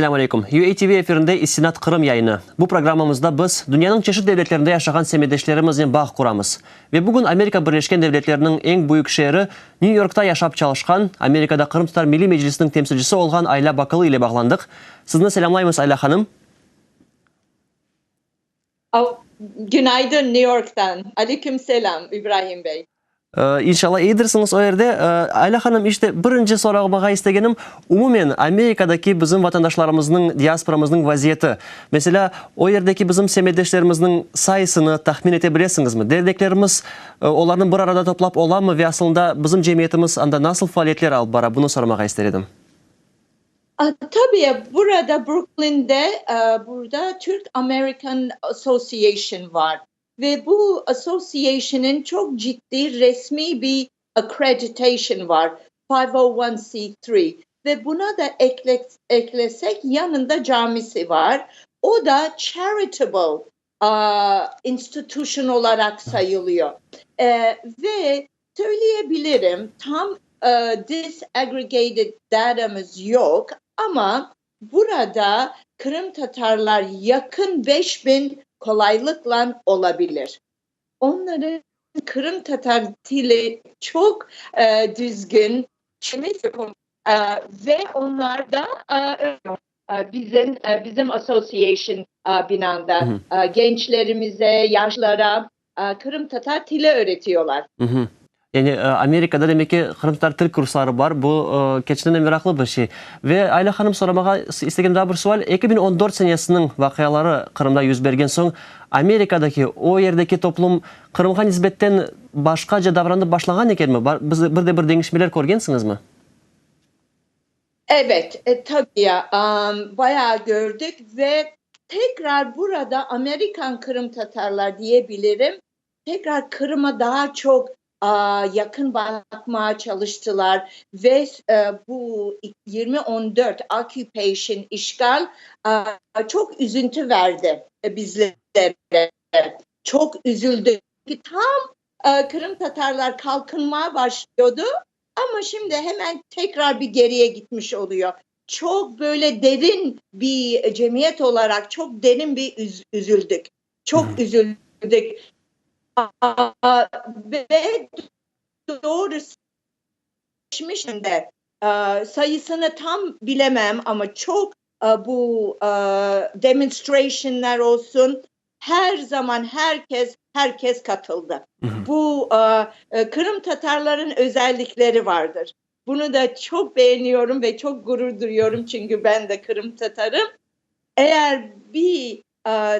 Esselamu Aleyküm. UATV efirinde İstinat Kırım yayını. Bu programımızda biz dünyanın çeşitli devletlerinde yaşayan semedeşlerimizle bağ kuramız. Ve bugün Amerika Birleşken Devletleri'nin en büyük şehri New York'ta yaşap çalışkan, Amerika'da Kırım Tatar Milli Meclisi'nin temsilcisi olan Ayla Bakalı ile bağlandık. Sizni selamlayımız Ayla Hanım. Günaydın New York'tan. Aleyküm selam İbrahim Bey. İnşallah iyidirsiniz o yerde. Ayla Hanım, işte birinci sormak istegenim umumen Amerika'daki bizim vatandaşlarımızın, diasporamızın vaziyeti. Mesela o yerdeki bizim semedeşlerimizin sayısını tahmin edebilirsiniz mi? Derneklerimiz onların bir arada toplap olan mı ve aslında bizim cemiyetimiz anda nasıl faaliyetler alıp bara, bunu sormak istedim. Tabii burada Brooklyn'de burada Türk American Association var. Ve bu association'ın çok ciddi resmi bir accreditation var. 501c3 ve buna da eklesek yanında camisi var. O da charitable institution olarak sayılıyor. Ve söyleyebilirim tam disaggregated datamız yok ama burada Kırım Tatarlar yakın 5000 kolaylıkla olabilir. Onların Kırım Tatar dili çok düzgün ve onlar da bizim association binanda gençlerimize, yaşlara Kırım Tatar dili öğretiyorlar. Yani Amerika'da demek ki Kırım Tatar Türk kursları var. Bu keçiden meraklı bir şey. Ve Ayla Hanım, sormağa istediğim daha bir sual. 2014 senesinin vakayaları Kırım'da yüz bergen son Amerika'daki o yerdeki toplum Kırım'a nisbetten başkaca davranıp başlayan eken mi? Bir değişmeler görgensiniz mi? Evet, tabii ya. Bayağı gördük ve tekrar burada Amerikan Kırım Tatarlar diyebilirim. Tekrar Kırım'a daha çok yakın bakmaya çalıştılar ve bu 2014 occupation, işgal çok üzüntü verdi bizlere. Çok üzüldük. Tam Kırım Tatarlar kalkınmaya başlıyordu ama şimdi hemen tekrar bir geriye gitmiş oluyor. Çok böyle derin bir cemiyet olarak çok derin bir üzüldük. Çok üzüldük. Ve doğrusu de sayısını tam bilemem ama çok bu demonstrationlar olsun her zaman herkes katıldı. Bu Kırım Tatarların özellikleri vardır. Bunu da çok beğeniyorum ve çok gurur duyuyorum çünkü ben de Kırım Tatarım. Eğer bir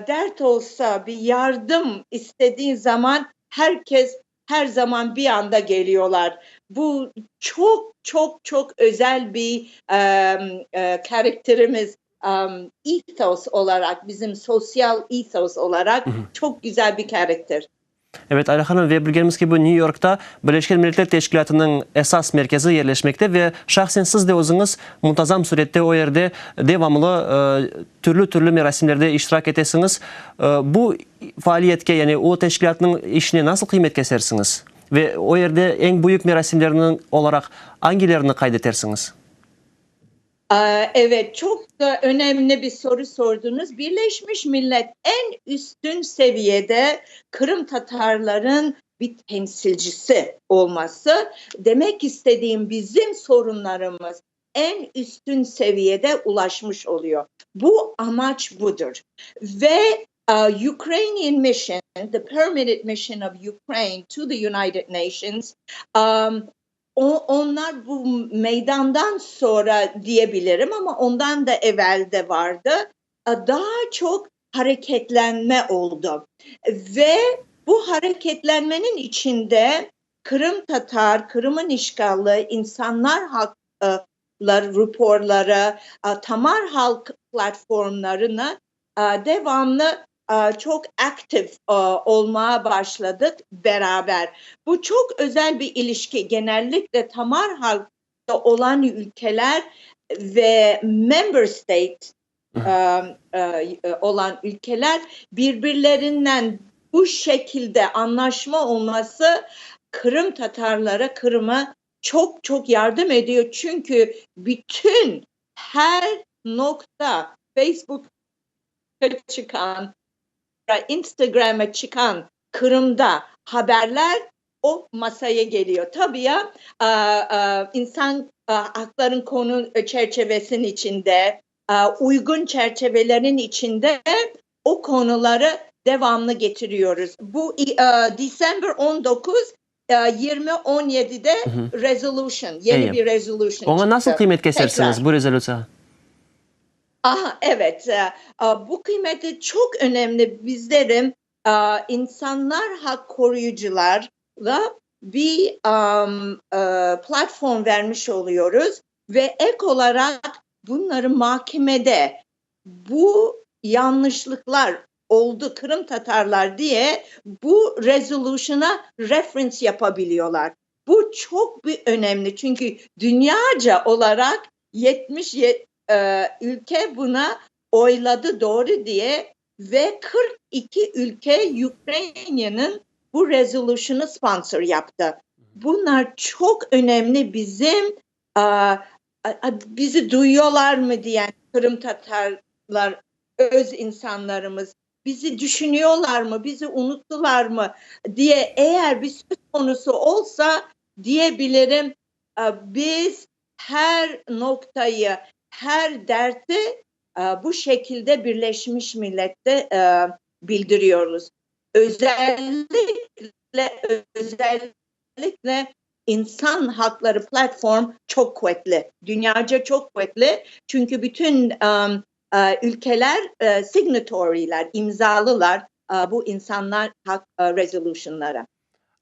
dert olsa, bir yardım istediğin zaman herkes her zaman bir anda geliyorlar. Bu çok özel bir karakterimiz, ethos olarak, bizim sosyal ethos olarak çok güzel bir karakter. Evet Ayla Hanım, ve bildiğimiz gibi New York'ta Birleşmiş Milletler Teşkilatı'nın esas merkezi yerleşmekte ve şahsen siz de özünüz muntazam surette o yerde devamlı türlü merasimlerde iştirak etesiniz. Bu faaliyetke, yani o teşkilatın işine nasıl kıymet kesersiniz? Ve o yerde en büyük merasimlerinin olarak hangilerini kaydedersiniz? Evet, çok da önemli bir soru sordunuz. Birleşmiş Millet en üstün seviyede Kırım Tatarların bir temsilcisi olması. Demek istediğim bizim sorunlarımız en üstün seviyede ulaşmış oluyor. Bu amaç budur. Ve Ukrainian mission, the permitted mission of Ukraine to the United Nations, onlar bu meydandan sonra diyebilirim ama ondan da evvel de vardı. Daha çok hareketlenme oldu. Ve bu hareketlenmenin içinde Kırım Tatar, Kırım'ın işgali, insanlar hakları, raporları, Tamar Halk platformlarına devamlı çok aktif olmaya başladık beraber. Bu çok özel bir ilişki. Genellikle Tamar halkta olan ülkeler ve member state olan ülkeler birbirlerinden bu şekilde anlaşma olması Kırım Tatarlara, Kırım'a çok yardım ediyor. Çünkü bütün her Facebook'a çıkan, Instagram'a çıkan Kırım'da haberler o masaya geliyor. Tabii ya insan hakların konu çerçevesinin içinde, uygun çerçevelerin içinde o konuları devamlı getiriyoruz. Bu December 19 2017'de resolution, yeni bir resolution Ona çıktı. nasıl kıymet kesersiniz Tekrar. bu rezolüsyona? Evet, bu kıymeti çok önemli. Bizlerin insanlar hak koruyucularla bir platform vermiş oluyoruz ve ek olarak bunları mahkemede bu yanlışlıklar oldu Kırım Tatarlar diye bu resolution'a reference yapabiliyorlar. Bu çok bir önemli çünkü dünyaca olarak 70 ülke buna oyladı doğru diye ve 42 ülke Ukrayna'nın bu resolution'ı sponsor yaptı. Bunlar çok önemli bizim bizi duyuyorlar mı diyen Kırım Tatarlar öz insanlarımız bizi düşünüyorlar mı, bizi unuttular mı diye eğer bir söz konusu olsa diyebilirim biz her noktayı, her derti bu şekilde Birleşmiş Millet'te bildiriyoruz. Özellikle insan hakları platform çok kuvvetli. Dünyaca çok kuvvetli. Çünkü bütün ülkeler signatory'ler, imzalılar bu insanlar hak resolution'lara.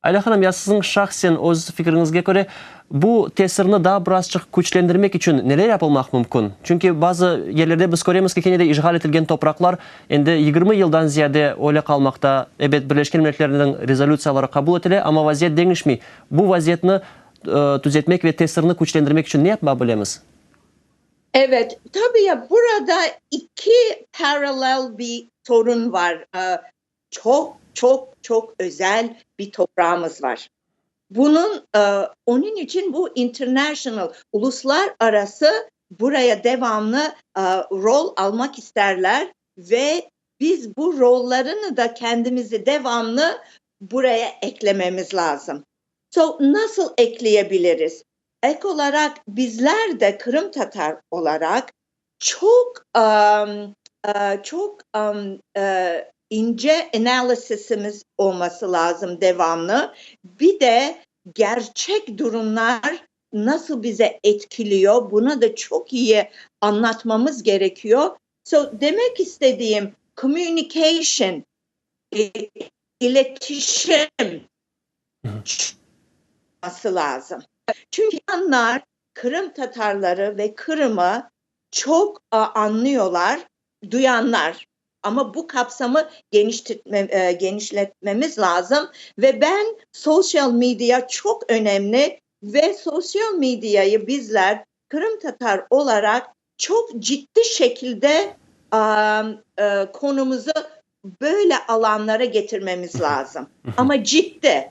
Ayla Hanım, ya sizin şahsen öz fikrinizge göre bu tesirini daha birazcık güçlendirmek için neler yapılmak mümkün? Çünkü bazı yerlerde biz görüyoruz ki Kenede işgal etilgen topraklar endi 20 yıldan ziyade öyle kalmakta. Evet, Birleşmiş Milletler'in rezolüsiyaları kabul etile ama vaziyet değişmiyor. Bu vaziyetini düzeltmek ve tesirini güçlendirmek için ne yapmalıyız? Evet, tabii ya burada iki paralel bir sorun var. Çok özel bir toprağımız var. Onun için bu international, uluslararası buraya devamlı rol almak isterler ve biz bu rollarını da kendimizi devamlı buraya eklememiz lazım. Nasıl ekleyebiliriz? Ek olarak bizler de Kırım Tatar olarak çok ince analizimiz olması lazım devamlı. Bir de gerçek durumlar nasıl bize etkiliyor bunu da çok iyi anlatmamız gerekiyor. Demek istediğim communication, iletişim olması lazım. Çünkü insanlar Kırım Tatarları ve Kırım'ı çok anlıyorlar, duyanlar. Ama bu kapsamı genişletmemiz lazım ve sosyal medya çok önemli ve sosyal medyayı bizler Kırım Tatar olarak çok ciddi şekilde konumuzu böyle alanlara getirmemiz lazım. Ama ciddi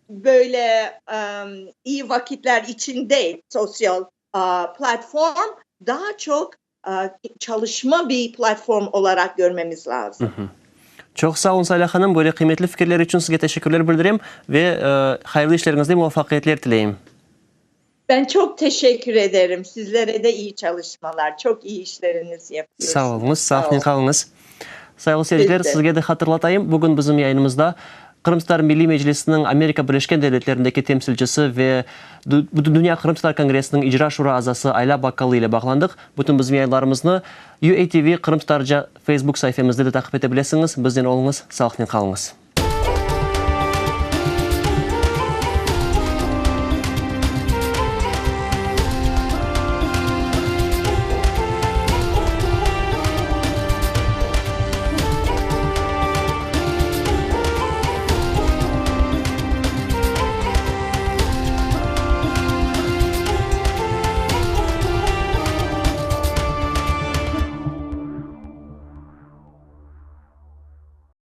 böyle iyi vakitler için değil sosyal platform daha çok çalışma bir platform olarak görmemiz lazım. Çok sağ olun Ayla Hanım. Böyle kıymetli fikirler için size teşekkürler bildireyim ve hayırlı işlerinizde muvaffakiyetler dileyim. Ben çok teşekkür ederim. Sizlere de iyi çalışmalar. Çok iyi işlerinizi yapıyorsunuz. Sağ olunuz, sağ kalınız. Sayılı seyirciler, sizge de hatırlatayım. Bugün bizim yayınımızda Kırım Tatar Milli Meclisi'nin Amerika Birleşken Devletleri'ndeki temsilcisi ve Dünya Kırım Tatar Kongresi'nin icra şura azası Ayla Bakkalı ile bağlandık. Bütün bizim yayınlarımızı UATV Kırım Tatarca Facebook sayfamızda da takip edebilirsiniz. Bizden olunuz, sağlıklı kalınız.